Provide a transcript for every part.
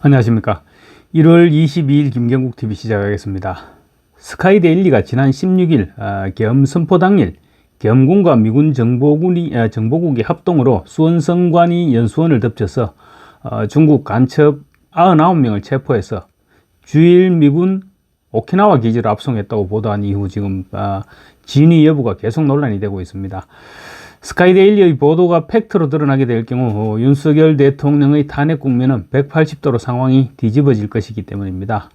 안녕하십니까. 1월 22일 김경국TV 시작하겠습니다. 스카이데일리가 지난 16일 겸 선포 당일 겸군과 미군 정보국이 합동으로 수원성관이 연수원을 덮쳐서 중국 간첩 99명을 체포해서 주일 미군 오키나와 기지로 압송했다고 보도한 이후 지금 진위 여부가 계속 논란이 되고 있습니다. 스카이데일리의 보도가 팩트로 드러나게 될 경우 윤석열 대통령의 탄핵 국면은 180도로 상황이 뒤집어질 것이기 때문입니다.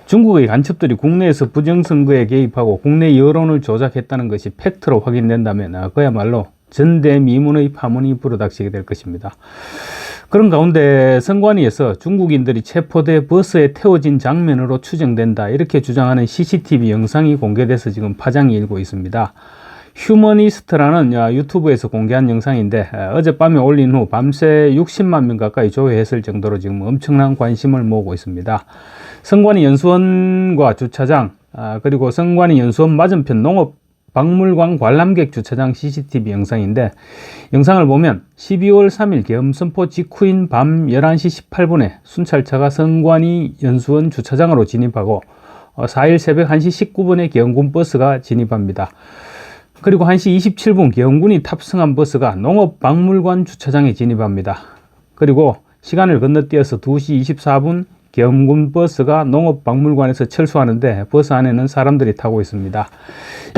중국의 간첩들이 국내에서 부정선거에 개입하고 국내 여론을 조작했다는 것이 팩트로 확인된다면 그야말로 전대미문의 파문이 불어닥치게 될 것입니다. 그런 가운데 선관위에서 중국인들이 체포돼 버스에 태워진 장면으로 추정된다 이렇게 주장하는 CCTV 영상이 공개돼서 지금 파장이 일고 있습니다. 휴머니스트라는 유튜브에서 공개한 영상인데 어젯밤에 올린 후 밤새 60만 명 가까이 조회했을 정도로 지금 엄청난 관심을 모으고 있습니다. 성관이 연수원과 주차장 그리고 성관이 연수원 맞은편 농업박물관 관람객 주차장 CCTV 영상인데, 영상을 보면 12월 3일 계엄선포 직후인 밤 11시 18분에 순찰차가 성관이 연수원 주차장으로 진입하고 4일 새벽 1시 19분에 계엄군 버스가 진입합니다. 그리고 1시 27분 계엄군이 탑승한 버스가 농업박물관 주차장에 진입합니다. 그리고 시간을 건너뛰어서 2시 24분 계엄군 버스가 농업박물관에서 철수하는데 버스 안에는 사람들이 타고 있습니다.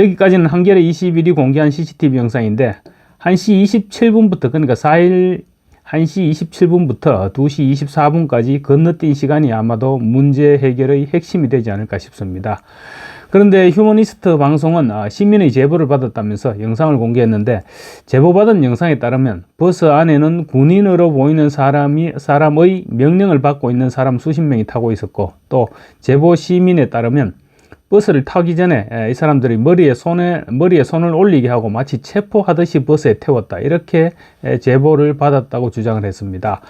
여기까지는 한겨레 21이 공개한 CCTV 영상인데 1시 27분부터 그러니까 4일 1시 27분부터 2시 24분까지 건너뛴 시간이 아마도 문제 해결의 핵심이 되지 않을까 싶습니다. 그런데 휴머니스트 방송은 시민의 제보를 받았다면서 영상을 공개했는데, 제보받은 영상에 따르면 버스 안에는 군인으로 보이는 사람의 명령을 받고 있는 사람 수십 명이 타고 있었고, 또 제보 시민에 따르면 버스를 타기 전에 이 사람들이 머리에 손을 올리게 하고 마치 체포하듯이 버스에 태웠다 이렇게 제보를 받았다고 주장을 했습니다.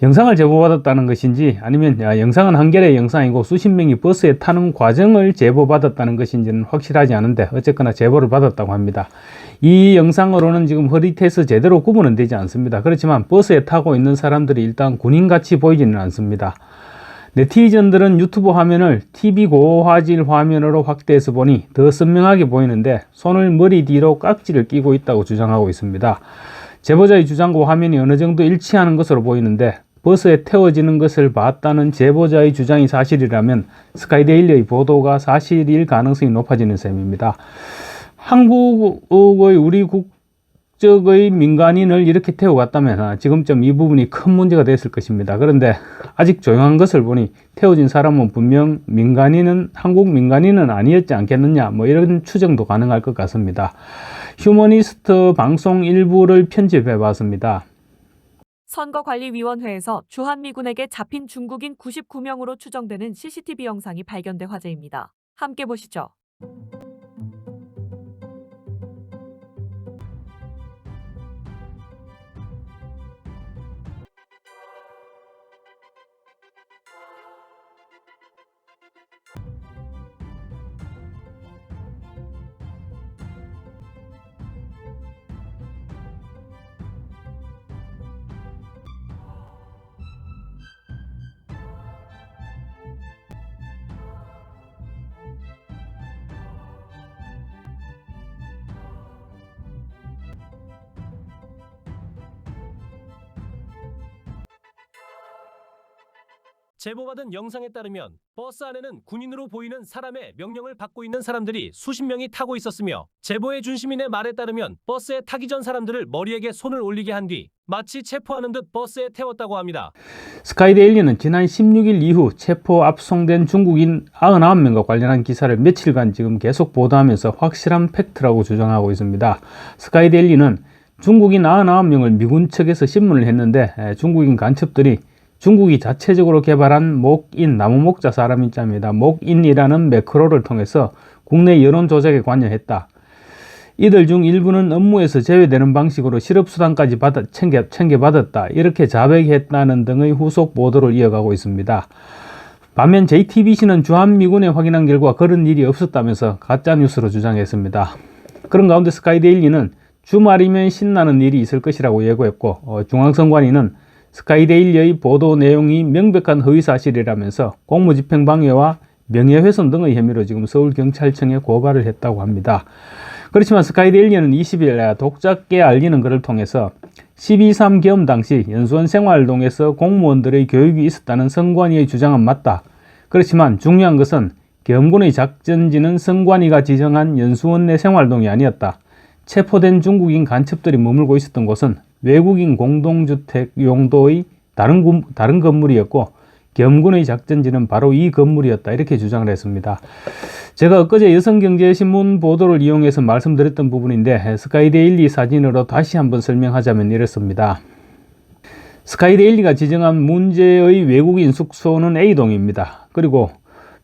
영상을 제보받았다는 것인지 아니면 영상은 한겨레 영상이고 수십 명이 버스에 타는 과정을 제보받았다는 것인지는 확실하지 않은데 어쨌거나 제보를 받았다고 합니다. 이 영상으로는 지금 흐릿해서 제대로 구분은 되지 않습니다. 그렇지만 버스에 타고 있는 사람들이 일단 군인같이 보이지는 않습니다. 네티즌들은 유튜브 화면을 TV 고화질 화면으로 확대해서 보니 더 선명하게 보이는데 손을 머리 뒤로 깍지를 끼고 있다고 주장하고 있습니다. 제보자의 주장과 화면이 어느 정도 일치하는 것으로 보이는데, 버스에 태워지는 것을 봤다는 제보자의 주장이 사실이라면 스카이데일리의 보도가 사실일 가능성이 높아지는 셈입니다. 한국의 우리 국적의 민간인을 이렇게 태워갔다면 지금쯤 이 부분이 큰 문제가 됐을 것입니다. 그런데 아직 조용한 것을 보니 태워진 사람은 분명 한국 민간인은 아니었지 않겠느냐 이런 추정도 가능할 것 같습니다. 휴머니스트 방송 일부를 편집해 봤습니다. 선거관리위원회에서 주한미군에게 잡힌 중국인 99명으로 추정되는 CCTV 영상이 발견돼 화제입니다. 함께 보시죠. 제보받은 영상에 따르면 버스 안에는 군인으로 보이는 사람의 명령을 받고 있는 사람들이 수십 명이 타고 있었으며, 제보의 준시민의 말에 따르면 버스에 타기 전 사람들을 머리에게 손을 올리게 한 뒤 마치 체포하는 듯 버스에 태웠다고 합니다. 스카이데일리는 지난 16일 이후 체포 압송된 중국인 99명과 관련한 기사를 며칠간 지금 계속 보도하면서 확실한 팩트라고 주장하고 있습니다. 스카이데일리는 중국인 99명을 미군 측에서 신문을 했는데 중국인 간첩들이 중국이 자체적으로 개발한 목인, 나무 목자 사람인 자입니다. 목인이라는 매크로를 통해서 국내 여론 조작에 관여했다. 이들 중 일부는 업무에서 제외되는 방식으로 실업수당까지 챙겨받았다. 이렇게 자백했다는 등의 후속 보도를 이어가고 있습니다. 반면 JTBC는 주한미군에 확인한 결과 그런 일이 없었다면서 가짜뉴스로 주장했습니다. 그런 가운데 스카이데일리는 주말이면 신나는 일이 있을 것이라고 예고했고, 중앙선관위는 스카이데일리의 보도 내용이 명백한 허위사실이라면서 공무집행방해와 명예훼손 등의 혐의로 지금 서울경찰청에 고발을 했다고 합니다. 그렇지만 스카이데일리는 20일 독자께 알리는 글을 통해서 12.3 계엄 당시 연수원 생활동에서 공무원들의 교육이 있었다는 선관위의 주장은 맞다. 그렇지만 중요한 것은 계엄군의 작전지는 선관위가 지정한 연수원 내 생활동이 아니었다. 체포된 중국인 간첩들이 머물고 있었던 곳은 외국인 공동주택 용도의 다른 건물이었고 계엄군의 작전지는 바로 이 건물이었다. 이렇게 주장을 했습니다. 제가 엊그제 여성경제신문 보도를 이용해서 말씀드렸던 부분인데 스카이데일리 사진으로 다시 한번 설명하자면 이렇습니다. 스카이데일리가 지정한 문제의 외국인 숙소는 A동입니다. 그리고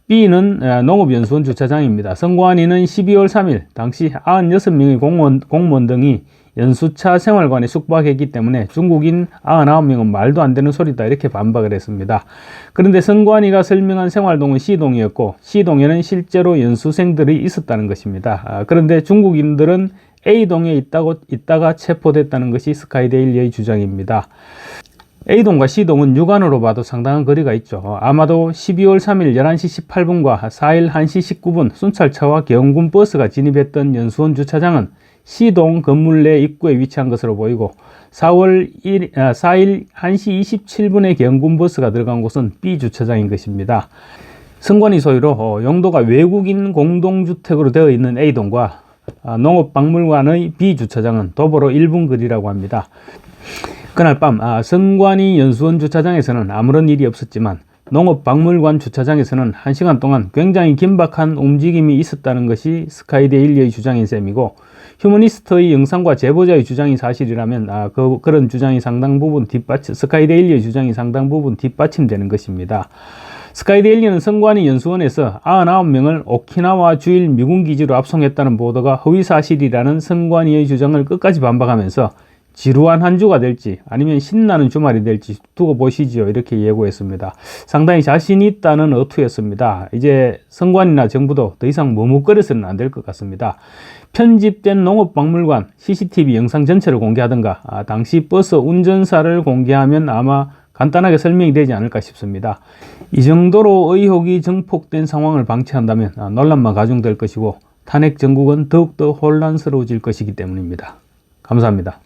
B는 농업연수원 주차장입니다. 선관위는 12월 3일 당시 96명의 공무원 등이 연수차 생활관에 숙박했기 때문에 중국인 99명은 말도 안 되는 소리다 이렇게 반박을 했습니다. 그런데 선관위가 설명한 생활동은 C동이었고 C동에는 실제로 연수생들이 있었다는 것입니다. 그런데 중국인들은 A동에 있다가 체포됐다는 것이 스카이데일리의 주장입니다. A동과 C동은 육안으로 봐도 상당한 거리가 있죠. 아마도 12월 3일 11시 18분과 4일 1시 19분 순찰차와 계엄군 버스가 진입했던 연수원 주차장은 C동 건물 내 입구에 위치한 것으로 보이고 4일 1시 27분에 계엄군 버스가 들어간 곳은 B 주차장인 것입니다. 선관위 소유로 용도가 외국인 공동주택으로 되어 있는 A동과 농업박물관의 B 주차장은 도보로 1분 거리라고 합니다. 그날 밤 선관위 연수원 주차장에서는 아무런 일이 없었지만 농업박물관 주차장에서는 1시간 동안 굉장히 긴박한 움직임이 있었다는 것이 스카이데일리의 주장인 셈이고 휴머니스트의 영상과 제보자의 주장이 사실이라면 그런 주장이 상당 부분 스카이데일리의 주장이 상당 부분 뒷받침되는 것입니다. 스카이데일리는 선관위 연수원에서 99명을 오키나와 주일 미군기지로 압송했다는 보도가 허위사실이라는 선관위의 주장을 끝까지 반박하면서 지루한 한 주가 될지 아니면 신나는 주말이 될지 두고 보시지요 이렇게 예고했습니다. 상당히 자신 있다는 어투였습니다. 이제 선관위나 정부도 더 이상 머뭇거려서는 안 될 것 같습니다. 편집된 농업박물관 CCTV 영상 전체를 공개하든가 당시 버스 운전사를 공개하면 아마 간단하게 설명이 되지 않을까 싶습니다. 이 정도로 의혹이 증폭된 상황을 방치한다면 논란만 가중될 것이고 탄핵 정국은 더욱더 혼란스러워질 것이기 때문입니다. 감사합니다.